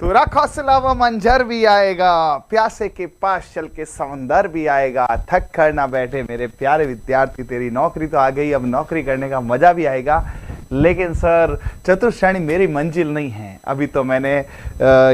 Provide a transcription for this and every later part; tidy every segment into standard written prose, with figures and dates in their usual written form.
छुरा खौसला वो मंजर भी आएगा, प्यासे के पास चल के समंदर भी आएगा। थक कर ना बैठे मेरे प्यारे विद्यार्थी, तेरी नौकरी तो आ गई, अब नौकरी करने का मजा भी आएगा। लेकिन सर चतुर्थ श्रेणी मेरी मंजिल नहीं है, अभी तो मैंने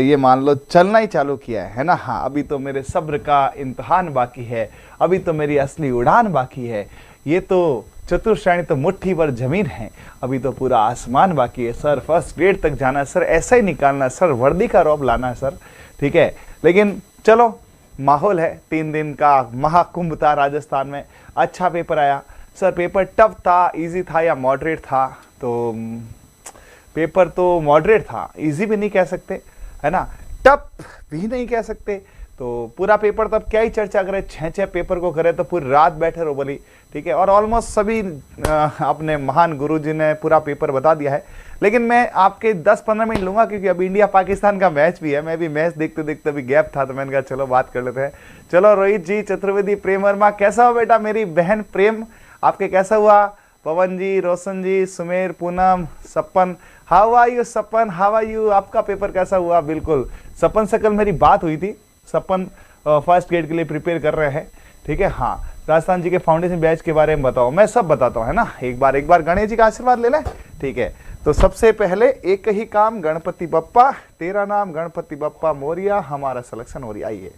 ये मान लो चलना ही चालू किया है ना। हाँ, अभी तो मेरे सब्र का इम्तिहान बाकी है, अभी तो मेरी असली उड़ान बाकी है। ये तो चतुर्थ श्रेणी तो मुट्ठी भर जमीन है, अभी तो पूरा आसमान बाकी है सर। फर्स्ट ग्रेड तक जाना है सर, ऐसा ही निकालना है सर, वर्दी का रौब लाना है सर, ठीक है। लेकिन चलो, माहौल है, 3 दिन का महाकुंभ था राजस्थान में। अच्छा पेपर आया सर। पेपर टफ था, इजी था या मॉडरेट था? तो पेपर तो मॉडरेट था, इजी भी नहीं कह सकते है ना, टफ भी नहीं कह सकते। तो पूरा पेपर तब क्या ही चर्चा करें, 6 पेपर को करे तो पूरी रात बैठे रहो बोली, ठीक है। और ऑलमोस्ट सभी अपने महान गुरुजी ने पूरा पेपर बता दिया है। लेकिन मैं आपके 10-15 मिनट लूंगा, क्योंकि अभी इंडिया पाकिस्तान का मैच भी है। मैं भी मैच देखते देखते अभी गैप था, तो मैंने कहा चलो बात कर लेते हैं। चलो रोहित जी, चतुर्वेदी, प्रेम वर्मा, कैसा हो बेटा? मेरी बहन प्रेम, आपके कैसा हुआ? Pawan ji, Roshan ji, Sumer, Poonam, Sapan, how are you? Sapan how are you? आपका पेपर कैसा हुआ? बिल्कुल, सपन से कल मेरी बात हुई थी। सपन फर्स्ट ग्रेड के लिए प्रिपेयर कर रहे हैं, ठीक है। हाँ, राजस्थान जी के फाउंडेशन बैच के बारे में बताओ, मैं सब बताता हूँ है ना। एक बार गणेश जी का आशीर्वाद ले लें, ठीक है। तो सबसे पहले एक ही काम, गणपति बप्पा, तेरा नाम गणपति बप्पा मोरिया, हमारा सिलेक्शन हो रही। आइए,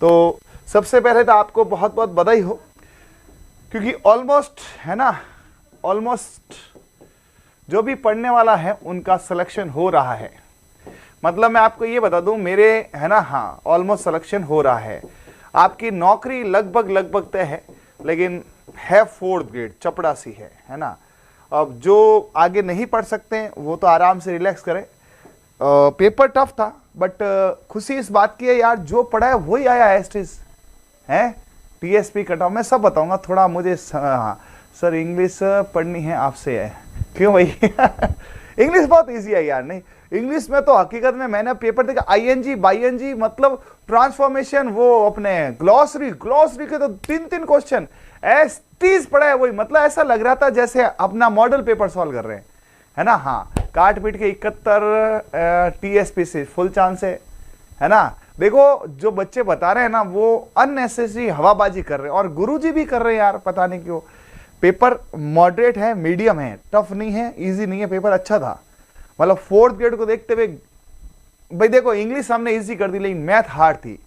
तो सबसे पहले तो आपको बहुत बहुत बधाई हो, क्योंकि ऑलमोस्ट है ना, ऑलमोस्ट जो भी पढ़ने वाला है उनका सिलेक्शन हो रहा है। मतलब मैं आपको ये बता दूं, मेरे है ना, हाँ, ऑलमोस्ट सिलेक्शन हो रहा है। आपकी नौकरी लगभग तय है, लेकिन है 4th ग्रेड, चपड़ासी है ना। अब जो आगे नहीं पढ़ सकते हैं वो तो आराम से रिलैक्स करें। पेपर टफ था, बट खुशी इस बात की है यार, जो पढ़ा है वही आया एस्टिस है। टीएसपी कटा, मैं सब बताऊंगा। थोड़ा मुझे हाँ सर इंग्लिश पढ़नी है आपसे है, क्यों भाई? इंग्लिश बहुत ईजी है यार। नहीं, इंग्लिश में तो हकीकत में मैंने पेपर देखा, आईएनजी बाईएनजी मतलब ट्रांसफॉर्मेशन, वो अपने ग्लॉसरी के तो 3 क्वेश्चन एस्टीज पढ़ा है वही। मतलब ऐसा लग रहा था जैसे अपना मॉडल पेपर सॉल्व कर रहे हैं, है ना। हाँ, काट पीट के 71 टीएसपी से फुल चांस है ना। देखो, जो बच्चे बता रहे हैं ना, वो अननेसेसरी हवाबाजी कर रहे हैं, और गुरुजी भी कर रहे हैं यार, पता नहीं क्यों। पेपर मॉडरेट है, मीडियम है, टफ नहीं है, इजी नहीं है, पेपर अच्छा था। मतलब 4th ग्रेड को देखते हुए भाई देखो, इंग्लिश हमने इजी कर दी, लेकिन मैथ हार्ड थी,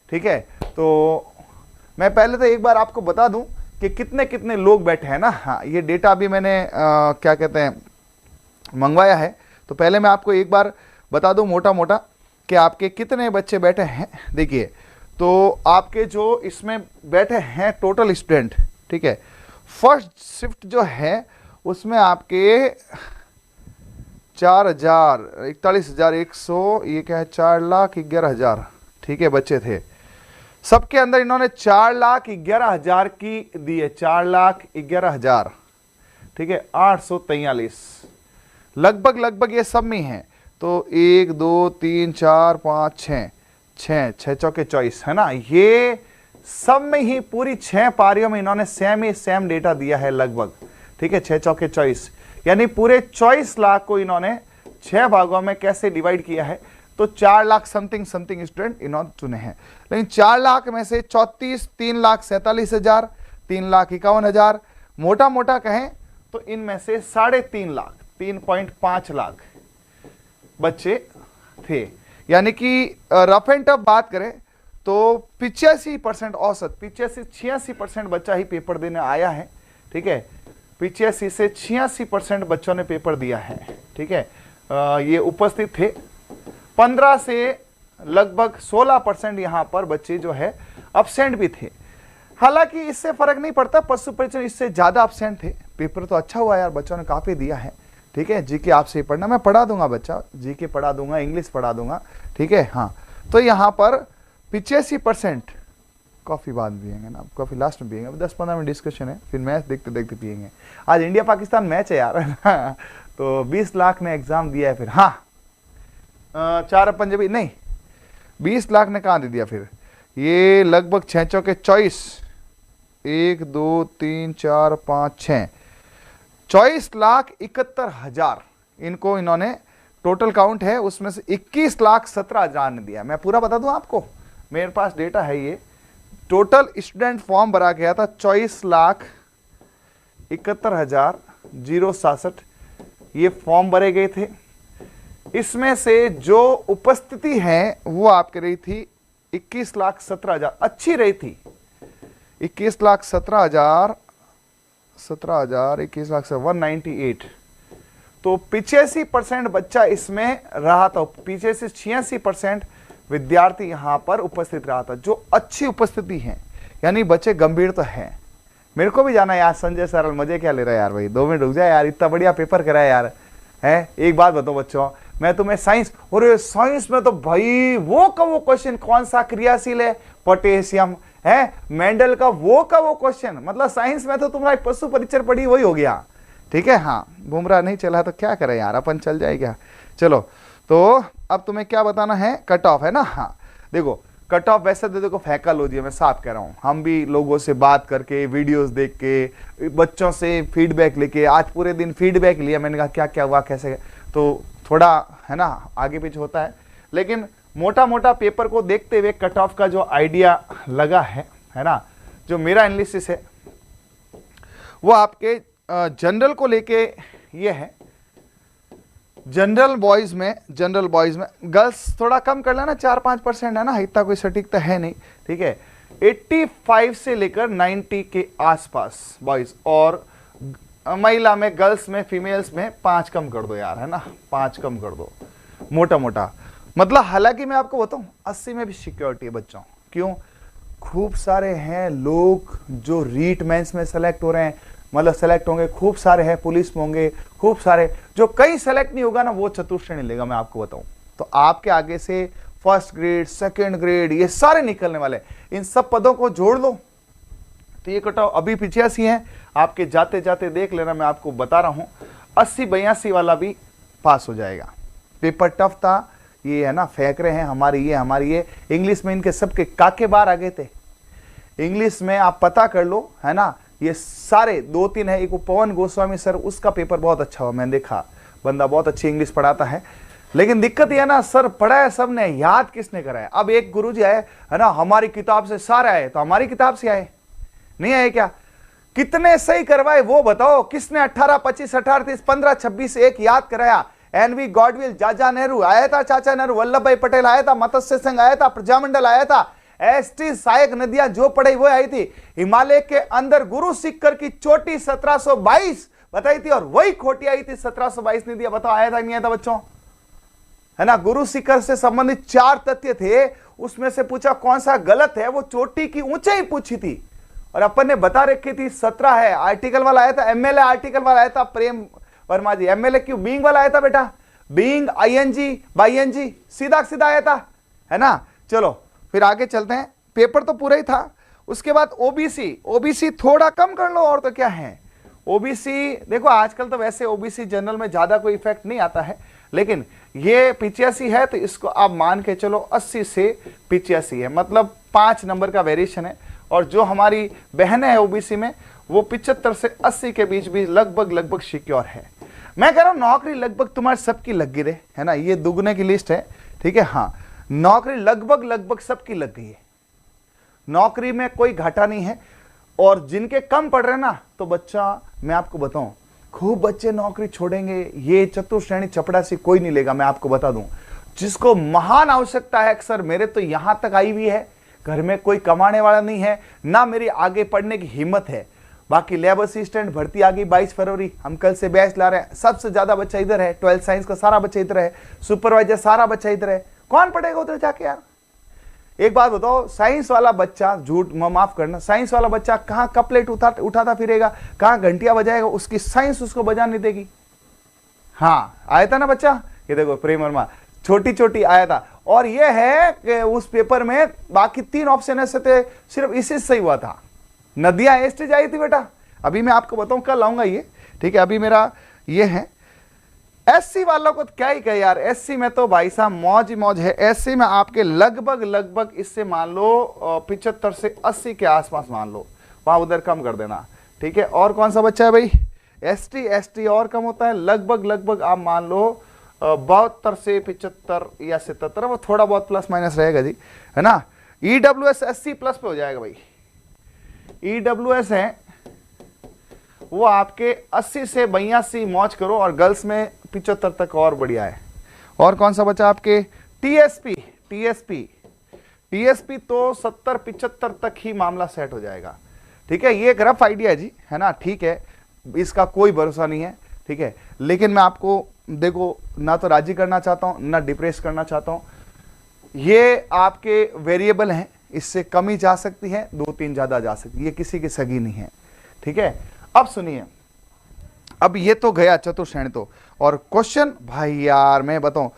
ठीक है। तो मैं पहले तो एक बार आपको बता दूं कि कितने कितने लोग बैठे हैं ना। हाँ, ये डेटा अभी मैंने क्या कहते हैं मंगवाया है। तो पहले मैं आपको एक बार बता दूं मोटा मोटा कि आपके कितने बच्चे बैठे हैं। देखिए, तो आपके जो इसमें बैठे हैं टोटल स्टूडेंट, ठीक है, फर्स्ट शिफ्ट जो है उसमें आपके 41,100, ये क्या है, 4,11,000, ठीक है, बच्चे थे। सबके अंदर इन्होंने 4,11,000 की दी है, 4,11,000, ठीक है, 843 लगभग ये सब में है। तो 1 2 3 4 5 6 चौके 24 है ना। ये सब में ही पूरी 6 पारियों में इन्होंने सेम डेटा दिया है लगभग, ठीक है। 6 चौके 24 यानी पूरे 24 लाख को इन्होंने 6 भागों में कैसे डिवाइड किया है। तो 4 लाख समथिंग स्टूडेंट इन्होंने चुने हैं। लेकिन 4 लाख में से 3,47,000, 3,51,000 मोटा मोटा कहें तो इनमें से 3.5 लाख, 3.5 लाख बच्चे थे। यानी कि रफ एंड टफ बात करें तो 85% औसत, 85-86% बच्चा ही पेपर देने आया है, ठीक है। 85 से 86% बच्चों ने पेपर दिया है, ठीक है। ये उपस्थित थे। 15 से लगभग 16% यहाँ पर बच्चे जो है अब्सेंट भी थे। हालांकि इससे फर्क नहीं पड़ता, पशु परीक्षण इससे ज्यादा अब्सेंट थे। पेपर तो अच्छा हुआ यार, बच्चों ने काफी दिया है, ठीक है। जीके आपसे ही पढ़ना, मैं पढ़ा दूंगा बच्चा, जीके पढ़ा दूंगा, इंग्लिश पढ़ा दूंगा, ठीक है। हाँ, तो यहाँ पर 85%, कॉफी बाद पियेंगे ना, कॉफी लास्ट में पियेंगे, 10-15 मिनट डिस्कशन है, फिर मैच देखते देखते पियेंगे। आज इंडिया पाकिस्तान मैच है यार। तो 20 लाख ने एग्जाम दिया है फिर। हाँ, 4 पंजाबी नहीं, 20 लाख ने कहाँ दे दिया फिर। ये लगभग 6 चौके 24, 1 2 3 4 5 6, 24,71,000 इनको इन्होंने टोटल काउंट है उसमें से 21,17,000 ने दिया। मैं पूरा बता दूं आपको, मेरे पास डेटा है ये। टोटल स्टूडेंट फॉर्म भरा गया था 24,71,067 ये फॉर्म भरे गए थे। इसमें से जो उपस्थिति है वो आपके रही थी 21,17,000, अच्छी रही थी 21,17,000 21,198। तो 85% बच्चा इसमें रहा था, पीछे से 86% विद्यार्थी यहां पर उपस्थित रहा था, जो अच्छी उपस्थिति है, यानी बच्चे गंभीर तो हैं। मेरे को भी जाना यार संजय सरल, मजे क्या ले रहा है यार भाई, 2 मिनट रुक जाए यार, इतना बढ़िया पेपर कराया यार है। एक बात बताओ बच्चों, मैं तुम्हें साइंस, और साइंस में तो भाई वो का वो क्वेश्चन, कौन सा क्रियाशील है, पोटेशियम है, मेंडल का वो क्वेश्चन, मतलब साइंस में तो तुम्हारा पशु परिचय पढ़ी वही हो गया। ठीक है, हाँ बुमराह नहीं चला तो क्या करें यार, अपन चल जाएगा। चलो तो अब तुम्हें क्या बताना है, कट ऑफ है ना। हाँ देखो कट ऑफ वैसे तो देखो फैकल्टी है, मैं साफ कह रहा हूँ, हम भी लोगों से बात करके, वीडियोस देख के, बच्चों से फीडबैक लेके, आज पूरे दिन फीडबैक लिया, मैंने कहा क्या क्या हुआ कैसे, तो थोड़ा है ना आगे पीछे होता है, लेकिन मोटा मोटा पेपर को देखते हुए कट ऑफ का जो आइडिया लगा है ना, जो मेरा एनालिसिस है वो आपके जनरल को लेके ये है। जनरल बॉयज में गर्ल्स थोड़ा कम कर लेना, 4-5% है ना, इतना कोई सटीकता है नहीं। ठीक है, 85 से लेकर 90 के आसपास बॉयज, और महिला में, गर्ल्स में, फीमेल्स में 5 कम कर दो यार, है ना, 5 कम कर दो मोटा मोटा। मतलब हालांकि मैं आपको बताऊं 80 में भी सिक्योरिटी है बच्चों। क्यों? खूब सारे हैं लोग जो रीट मेंस में सेलेक्ट हो रहे हैं, मतलब सेलेक्ट होंगे, खूब सारे हैं पुलिस में होंगे, खूब सारे, जो कहीं सेलेक्ट नहीं होगा ना वो चतुर्श्रेणी लेगा, मैं आपको बताऊं। तो आपके आगे से फर्स्ट ग्रेड, सेकंड ग्रेड, ये सारे निकलने वाले, इन सब पदों को जोड़ लो तो ये कटाव अभी 85 है, आपके जाते जाते देख लेना, मैं आपको बता रहा हूं 80-82 वाला भी पास हो जाएगा। पेपर टफ था, ये है ना, फेंक रहे हैं हमारी ये इंग्लिश में इनके सबके काके बार आ गए थे। इंग्लिश में आप पता कर लो, है ना, ये सारे 2-3 है, एक पवन गोस्वामी सर, उसका पेपर बहुत अच्छा हुआ, मैंने देखा, बंदा बहुत अच्छी इंग्लिश पढ़ाता है। लेकिन दिक्कत यह ना, सर पढ़ाया सबने, याद किसने कराया। अब एक गुरुजी आए, है ना, हमारी किताब से सारे आए, तो हमारी किताब से आए नहीं आए क्या? कितने सही करवाए वो बताओ, किसने 18, 25, 18, 30, 15, 26 एक याद कराया? एनवी गॉडविल, जाजा नेहरू आया था, चाचा नेहरू, वल्लभ भाई पटेल आया था, मत्स्य संघ आया था, प्रजामंडल आया था, एसटी सहायक नदियां जो पढ़ी वो आई थी। हिमालय के अंदर गुरु सिक्कर की चोटी 1722 बताई थी, और वही खोटी आई थी 1722 नदियां। बताओ आया था नहीं आया था बच्चों, है ना। गुरु शिखर से संबंधित 4 तथ्य थे, उसमें से पूछा कौन सा गलत है, वो चोटी की ऊंचाई पूछी थी, और अपन ने बता रखी थी 17 है। आर्टिकल वाला आया था, एमएलए आर्टिकल वाला आया था, प्रेम वर्मा जी। एमएलए क्यों? बीइंग वाला आया था बेटा, बीइंग, आईएनजी, बाईएनजी, सीधा सीधा आया था, है ना। चलो फिर आगे चलते हैं, पेपर तो पूरा ही था। उसके बाद ओबीसी थोड़ा कम कर लो, और तो क्या है। ओबीसी देखो आजकल तो वैसे ओबीसी जनरल में ज्यादा कोई इफेक्ट नहीं आता है, लेकिन ये 85 है तो इसको आप मान के चलो 80 से 85 है, मतलब 5 नंबर का वेरिएशन है। और जो हमारी बहनें हैं ओबीसी में, वो 75 से 80 के बीच भी लगभग सिक्योर है। मैं कह रहा हूं नौकरी लगभग तुम्हारी सबकी लग गई रे, है ना, ये दुगने की लिस्ट है। ठीक है, हाँ नौकरी लगभग सबकी लग गई है, नौकरी में कोई घाटा नहीं है। और जिनके कम पड़ रहे ना, तो बच्चा मैं आपको बताऊं, खूब बच्चे नौकरी छोड़ेंगे, ये चतुर्श्रेणी चपड़ासी कोई नहीं लेगा, मैं आपको बता दूं। जिसको महान आवश्यकता है, अक्सर मेरे तो यहां तक आई हुई है, घर में कोई कमाने वाला नहीं है ना, मेरी आगे पढ़ने की हिम्मत है। बाकी लैब असिस्टेंट भर्ती आ गई 22 फरवरी, हम कल से बैच ला रहे हैं, सबसे ज्यादा बच्चा इधर है, 12th साइंस का सारा बच्चा इधर है, सुपरवाइजर सारा बच्चा इधर है। कौन पढ़ेगा उधर जाके यार? एक बात बताओ, साइंस वाला बच्चा, झूठ माफ करना, साइंस वाला बच्चा कहां कपलेट उठाता फिरेगा, कहां घंटियां बजाएगा, उसकी साइंस उसको बजाने देगी। हाँ आया था ना बच्चा, ये देखो प्रेम वर्मा, छोटी आया था। और ये है कि उस पेपर में बाकी 3 ऑप्शन ऐसे थे, सिर्फ इसी सही हुआ था। नदियां एस्टेज आई थी बेटा, अभी मैं आपको बताऊं, कल आऊंगा ये। ठीक है, अभी मेरा ये है। एससी वालों को क्या ही कहे यार, एससी में तो भाई साहब मौज ही मौज है। एससी में आपके लगभग इससे मान लो 75 से 80 के आसपास मान लो, वहां उधर कम कर देना। ठीक है, और कौन सा बच्चा है भाई? एसटी और कम होता है, लगभग आप मान लो 72 से 75 या 77, वो थोड़ा बहुत प्लस माइनस रहेगा जी, है ना। ईडब्ल्यूएस 80 प्लस पे हो जाएगा भाई। ईडब्ल्यूएस है वो आपके 80 से 82 मौज करो, और गर्ल्स में 75 तक और बढ़िया है। और कौन सा बचा आपके, टीएसपी। टीएसपी तो 70-75 तक ही मामला सेट हो जाएगा, ठीक है। ये एक रफ आइडिया है जी, है ना, ठीक है, इसका कोई भरोसा नहीं है, ठीक है। लेकिन मैं आपको देखो ना तो राजी करना चाहता हूं ना डिप्रेस करना चाहता हूं। ये आपके वेरिएबल हैं, इससे कम ही जा सकती है, 2-3 ज्यादा जा सकती है, ये किसी की सगी नहीं है, ठीक है। अब सुनिए, अब ये तो गया चतुर्श्रेणी तो, और क्वेश्चन भाई यार मैं बताऊं,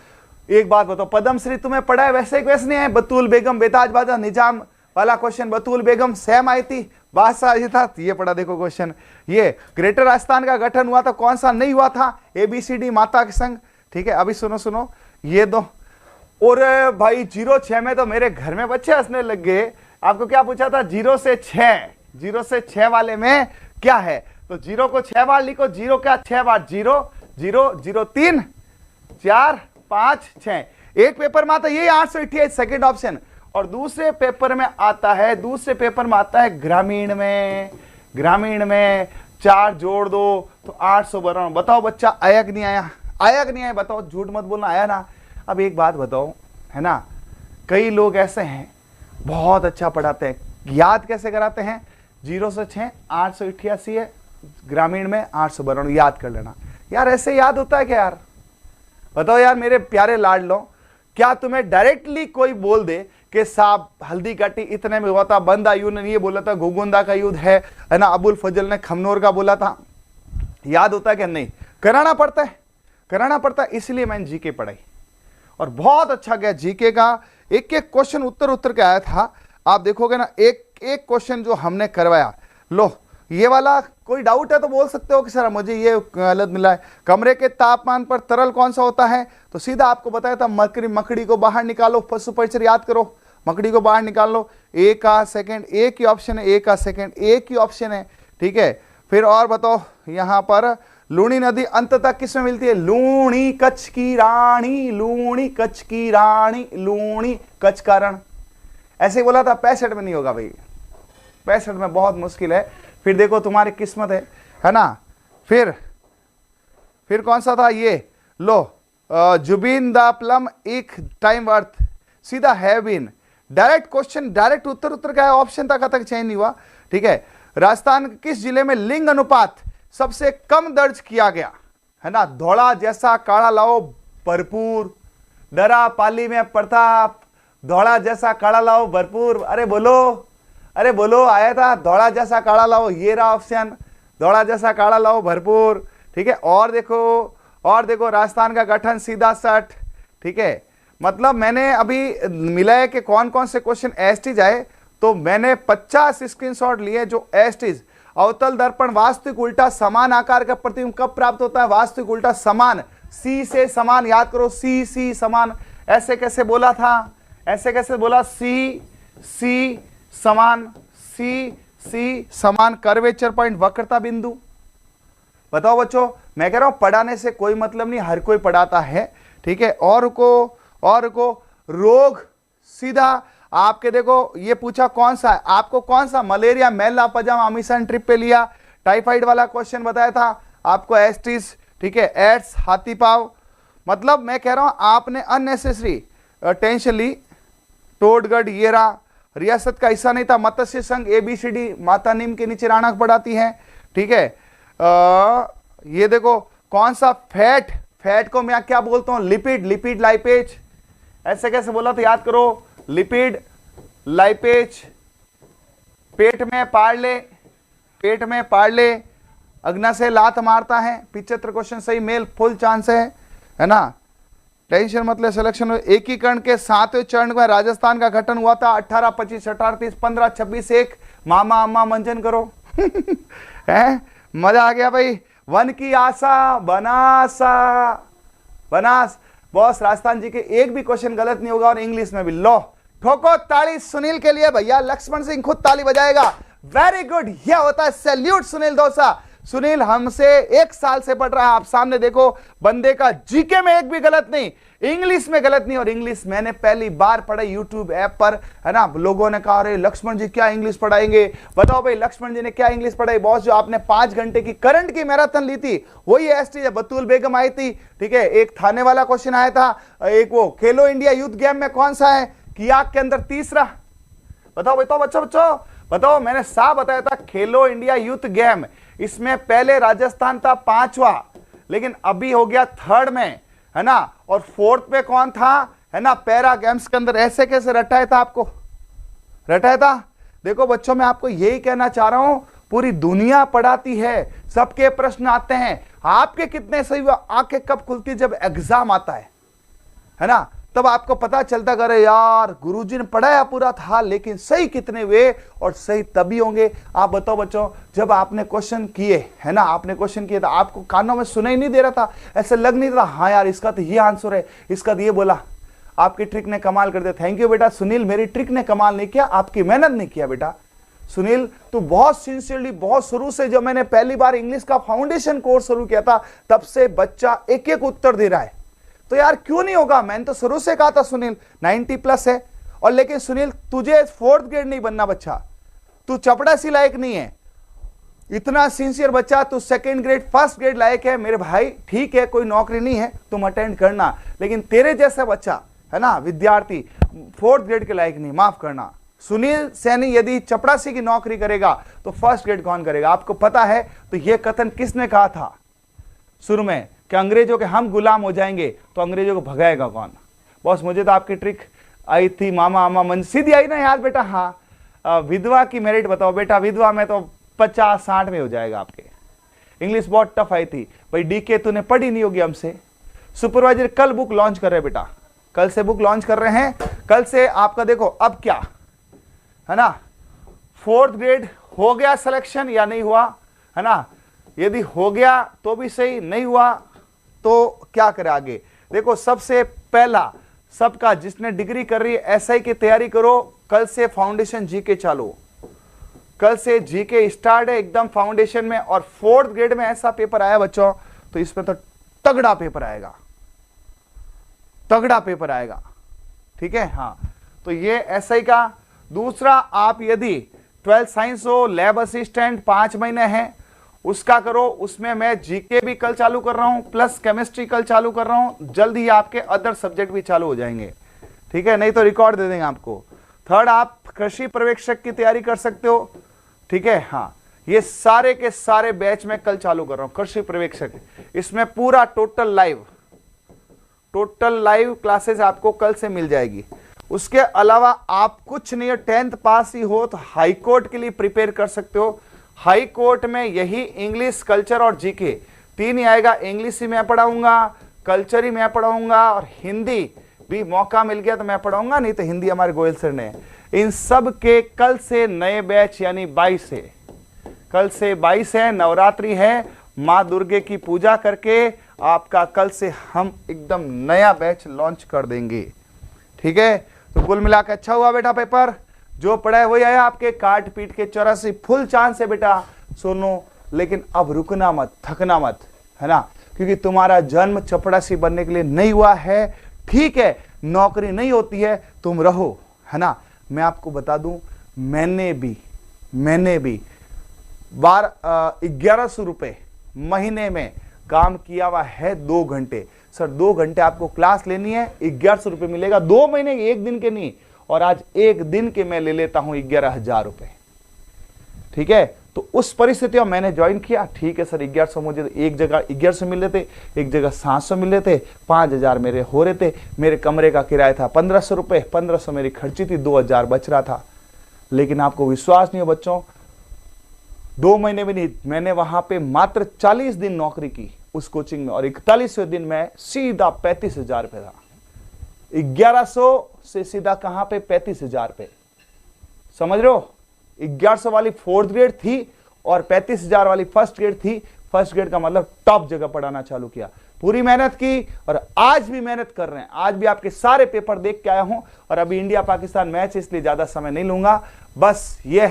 एक बात बताओ, पद्मश्री तुम्हें पढ़ा है वैसे क्वेश्चन है, बतूल बेगम बेताज बाजा निजाम वाला क्वेश्चन, बतूल बेगम सेम आई थी, बादशाह ये था, ये पढ़ा देखो क्वेश्चन। ये ग्रेटर राजस्थान का गठन हुआ था, कौन सा नहीं हुआ था, ABCD माता के संग, ठीक है। अभी सुनो ये दो, और भाई 06 में तो मेरे घर में बच्चे हंसने लग गए। आपको क्या पूछा था, 0 से 6 वाले में क्या है, तो 0 को 6 बार लिखो, 0 क्या 6 बार, 0 0 0 3 4 5 6। एक पेपर में आता है ये 828 सेकेंड ऑप्शन, और दूसरे पेपर में आता है ग्रामीण में 4 जोड़ दो तो 892। बताओ बच्चा आया कि नहीं आया, बताओ, झूठ मत बोलना, आया ना। अब एक बात बताओ, है ना, कई लोग ऐसे हैं बहुत अच्छा पढ़ाते हैं, याद कैसे कराते हैं, 0 से 6 888 है, ग्रामीण में 892, याद कर लेना यार। ऐसे याद होता है क्या यार, बताओ यार मेरे प्यारे लाडलो। क्या तुम्हें डायरेक्टली कोई बोल दे कि साहब हल्दी काटी इतने में हुआ था, बंदा यूं ने ये बोला था, घुगुंदा का युद्ध है ना, अबुल फजल ने खमनोर का बोला था, याद होता है कि नहीं, कराना पड़ता है। इसलिए मैंने जीके पढ़ाई और बहुत अच्छा गया जीके का, एक एक क्वेश्चन उत्तर के आया था। आप देखोगे ना, एक एक क्वेश्चन जो हमने करवाया, लो ये वाला कोई डाउट है तो बोल सकते हो कि सर मुझे ये गलत मिला है। कमरे के तापमान पर तरल कौन सा होता है, तो सीधा आपको बताया था मकड़ी को बाहर निकालो, पशु परिचर याद करो, मकड़ी को बाहर निकाल लो, एक आ सेकंड, एक ही ऑप्शन है, एक आ सेकंड एक ही ऑप्शन है, ठीक है। फिर और बताओ, यहां पर लूणी नदी अंततः किस में मिलती है, लूणी कच्छ की रानी, लूणी कच्छ की रानी, लूणी कच्छ का रण। ऐसे ही बोला था, 65 में नहीं होगा भाई, 65 में बहुत मुश्किल है। फिर देखो तुम्हारी किस्मत है ना। फिर कौन सा था ये, लो जुबिन द प्लम एक टाइम वर्थ, सीधा है बीन, डायरेक्ट क्वेश्चन, डायरेक्ट उत्तर का ऑप्शन तक चेंज नहीं हुआ, ठीक है। राजस्थान किस जिले में लिंग अनुपात सबसे कम दर्ज किया गया, है ना, धौला जैसा काला लाओ भरपूर, डरा पाली में प्रताप, धौला जैसा काला लाओ भरपूर, अरे बोलो आया था, धौला जैसा काला लाओ, ये रहा ऑप्शन, धौला जैसा काला लाओ भरपूर, ठीक है। और देखो राजस्थान का गठन सीधा 60, ठीक है। मतलब मैंने अभी मिला है कि कौन कौन से क्वेश्चन एसटीज आए, तो मैंने 50 स्क्रीनशॉट लिए जो एसटीज। अवतल दर्पण वास्तविक उल्टा समान आकार का प्रतिबिंब कब प्राप्त होता है, वास्तविक उल्टा समान, सी से समान, याद करो, सी समान, ऐसे कैसे बोला था, सी समान, कर्वेचर पॉइंट वक्रता बिंदु। बताओ बच्चों, मैं कह रहा हूं पढ़ाने से कोई मतलब नहीं, हर कोई पढ़ाता है, ठीक है। और को रोग सीधा आपके देखो, ये पूछा कौन सा है आपको, कौन सा, मलेरिया, मैला पजामा, मिशन ट्रिप पे लिया, टाइफाइड वाला क्वेश्चन बताया था आपको, एस्टिस, ठीक है, एड्स, हाथी पाव। मतलब मैं कह रहा हूं आपने अननेसेसरी टेंशन ली। टोडगढ़ येरा रियासत का हिस्सा नहीं था, मत्स्य संघ, ABCD माता नीम के नीचे राणक पढ़ाती है, ठीक है। ये देखो कौन सा, फैट को मैं क्या बोलता हूं, लिपिड लाइपेज, ऐसे कैसे बोला तो याद करो, लिपिड लाइपेज। पेट में पाड़ ले अग्ना से लात मारता है, 75 क्वेश्चन सही, मेल फुल चांस है ना। टेंशन मतलब सिलेक्शन। एकीकरण के 7वें चरण में राजस्थान का गठन हुआ था, 18, 25, 18, 30, 15, 26, 1, मामा अम्मा मंजन करो है, मजा आ गया भाई। वन की आशा बनास बॉस, राजस्थान जी के एक भी क्वेश्चन गलत नहीं होगा, और इंग्लिश में भी। लो ठोको ताली सुनील के लिए भैया, लक्ष्मण सिंह खुद ताली बजाएगा, वेरी गुड, यह होता है सैल्यूट सुनील दोसा। सुनील हमसे 1 साल से पढ़ रहा है, आप सामने देखो, बंदे का जीके में एक भी गलत नहीं, इंग्लिश में गलत नहीं, और इंग्लिश मैंने पहली बार पढ़ाई यूट्यूब ऐप पर, है ना। लोगों ने कहा अरे लक्ष्मण जी क्या इंग्लिश पढ़ाएंगे, बताओ भाई लक्ष्मण जी ने क्या इंग्लिश पढ़ाई। बॉस जो आपने 5 घंटे की करंट की मैराथन ली थी वही एसटी बतूल बेगम आई थी, ठीक है। एक थाने वाला क्वेश्चन आया था, एक वो खेलो इंडिया यूथ गेम में कौन सा है कियाक के अंदर तीसरा, बताओ बताओ बच्चों बताओ, मैंने साफ बताया था खेलो इंडिया यूथ गेम, इसमें पहले राजस्थान था 5वां, लेकिन अभी हो गया 3rd में, है ना। और 4th पे कौन था, है ना, पैरा गेम्स के अंदर। ऐसे कैसे रटाया था आपको, रटाया था। देखो बच्चों, मैं आपको यही कहना चाह रहा हूं, पूरी दुनिया पढ़ाती है, सबके प्रश्न आते हैं, आपके कितने सही हुआ, आंखें कब खुलती जब एग्जाम आता है ना, तब आपको पता चलता करे यार गुरुजी ने पढ़ाया पूरा था, लेकिन सही कितने हुए, और सही तभी होंगे। आप बताओ बच्चों, जब आपने क्वेश्चन किए, है ना, आपने क्वेश्चन किए था, आपको कानों में सुनाई नहीं दे रहा था, ऐसे लग नहीं रहा हाँ यार इसका तो ये आंसर है, इसका तो ये बोला। आपकी ट्रिक ने कमाल कर दिया। थैंक यू बेटा सुनील, मेरी ट्रिक ने कमाल नहीं किया, आपकी मेहनत नहीं किया बेटा। सुनील तू बहुत सिंसियरली, बहुत शुरू से, जब मैंने पहली बार इंग्लिश का फाउंडेशन कोर्स शुरू किया था तब से बच्चा एक एक उत्तर दे रहा है, तो यार क्यों नहीं होगा। मैंने तो शुरू से कहा था सुनील 90+ है, और लेकिन सुनील तुझे 4th ग्रेड नहीं बनना बच्चा, तू चपड़ासी लायक नहीं है, इतना सिंसियर बच्चा, तू 2nd ग्रेड 1st ग्रेड लायक है मेरे भाई। ठीक है कोई नौकरी नहीं है, तुम अटेंड करना, लेकिन तेरे जैसा बच्चा, है ना, विद्यार्थी 4th ग्रेड के लायक नहीं, माफ करना। सुनील सैनी यदि चपड़ासी की नौकरी करेगा तो 1st ग्रेड कौन करेगा। आपको पता है तो यह कथन किसने कहा था शुरू में कि अंग्रेजों के हम गुलाम हो जाएंगे, तो अंग्रेजों को भगाएगा कौन। बॉस मुझे तो आपकी ट्रिक आई थी, मामा आमा मन सीधी आई ना यार बेटा। हाँ विधवा की मेरिट बताओ बेटा, विधवा में तो 50-60 में हो जाएगा आपके। इंग्लिश बहुत टफ आई थी भाई, डीके तूने पढ़ी नहीं होगी हमसे। सुपरवाइजर कल बुक लॉन्च कर रहे बेटा, कल से बुक लॉन्च कर रहे हैं, कल से आपका देखो अब क्या है ना, 4th ग्रेड हो गया सिलेक्शन या नहीं हुआ, है ना। यदि हो गया तो भी सही, नहीं हुआ तो क्या करें आगे। देखो सबसे पहला सबका जिसने डिग्री कर रही है एसआई की तैयारी करो, कल से फाउंडेशन जीके चालू, कल से जीके स्टार्ट है एकदम फाउंडेशन में। और 4th ग्रेड में ऐसा पेपर आया बच्चों, तो इसमें तो तगड़ा पेपर आएगा, तगड़ा पेपर आएगा, ठीक है। हाँ तो ये एसआई का। दूसरा आप यदि 12th साइंस हो, लैब असिस्टेंट 5 महीने हैं उसका करो, उसमें मैं जीके भी कल चालू कर रहा हूं, प्लस केमिस्ट्री कल चालू कर रहा हूं, जल्द ही आपके अदर सब्जेक्ट भी चालू हो जाएंगे, ठीक है, नहीं तो रिकॉर्ड दे देंगे आपको। 3rd आप कृषि पर्यवेक्षक की तैयारी कर सकते हो, ठीक है। हाँ ये सारे के सारे बैच में कल चालू कर रहा हूं, कृषि पर्यवेक्षक, इसमें पूरा टोटल लाइव क्लासेस आपको कल से मिल जाएगी। उसके अलावा आप कुछ नहीं है, 10th पास ही हो तो हाई कोर्ट के लिए प्रिपेयर कर सकते हो। हाई कोर्ट में यही इंग्लिश, कल्चर और जीके 3 ही आएगा। इंग्लिश ही मैं पढ़ाऊंगा, कल्चर ही मैं पढ़ाऊंगा, और हिंदी भी मौका मिल गया तो मैं पढ़ाऊंगा, नहीं तो हिंदी हमारे गोयल सर ने। इन सब के कल से नए बैच यानी 22 है, कल से 22 है, नवरात्रि है, माँ दुर्गे की पूजा करके आपका कल से हम एकदम नया बैच लॉन्च कर देंगे, ठीक है। तो कुल मिलाकर अच्छा हुआ बेटा पेपर, जो पढ़ा है वही आया आपके, काट पीट के 84 फुल चांस है बेटा सोनो। लेकिन अब रुकना मत, थकना मत, है ना, क्योंकि तुम्हारा जन्म चपड़ासी बनने के लिए नहीं हुआ है, ठीक है। नौकरी नहीं होती है, तुम रहो, है ना। मैं आपको बता दूं, मैंने भी 1100 रुपए महीने में काम किया हुआ है 2 घंटे। सर 2 घंटे आपको क्लास लेनी है, 1100 रुपए मिलेगा, 2 महीने के, 1 दिन के नहीं। और आज 1 दिन के मैं ले लेता हूं 11,000 रुपए, ठीक है। तो उस परिस्थिति में मैंने ज्वाइन किया, ठीक है सर 1100, मुझे एक जगह 1100 मिल रहे थे, एक जगह 700 मिल रहे थे, 5000 मेरे हो रहे थे। मेरे कमरे का किराया था 1500 रुपए, 1500 मेरी खर्ची थी, 2000 बच रहा था। लेकिन आपको विश्वास नहीं हो बच्चों, 2 महीने भी नहीं, मैंने वहां पे मात्र 40 दिन नौकरी की उस कोचिंग में, और 41वें दिन में सीधा 35,000 रुपए था। 1100 से सीधा कहां पे 35,000 पे, समझ रहे हो। 1100 वाली 4th ग्रेड थी और 35,000 वाली 1st ग्रेड थी। 1st ग्रेड का मतलब टॉप जगह पढ़ाना चालू किया, पूरी मेहनत की, और आज भी मेहनत कर रहे हैं। आज भी आपके सारे पेपर देख के आया हूं, और अभी इंडिया पाकिस्तान मैच, इसलिए ज्यादा समय नहीं लूंगा। बस ये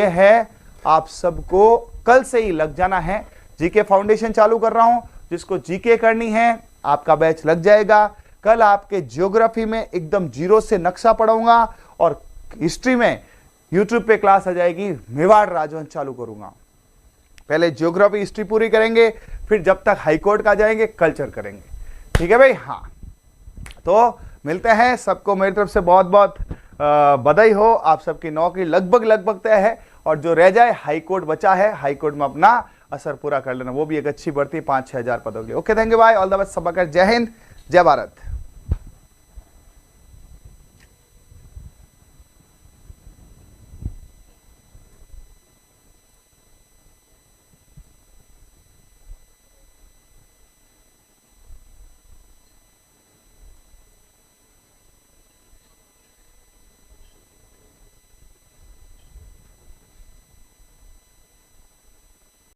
है आप सबको कल से ही लग जाना है। जीके फाउंडेशन चालू कर रहा हूं, जिसको जीके करनी है आपका बैच लग जाएगा। कल आपके ज्योग्राफी में एकदम जीरो से नक्शा पढ़ाऊंगा और हिस्ट्री में यूट्यूब पे क्लास आ जाएगी, मेवाड़ राजवंश चालू करूंगा। पहले ज्योग्राफी हिस्ट्री पूरी करेंगे, फिर जब तक हाईकोर्ट का जाएंगे कल्चर करेंगे। ठीक है भाई। हाँ, तो मिलते हैं। सबको मेरी तरफ से बहुत बहुत बधाई हो। आप सबकी नौकरी लगभग तय है, और जो रह जाए हाईकोर्ट बचा है, हाईकोर्ट में अपना असर पूरा कर लेना, वो भी एक अच्छी भर्ती 5-6 हजार पदों की। ओके, थैंक यू भाई, ऑल द बेस्ट, सबका जय हिंद, जय भारत।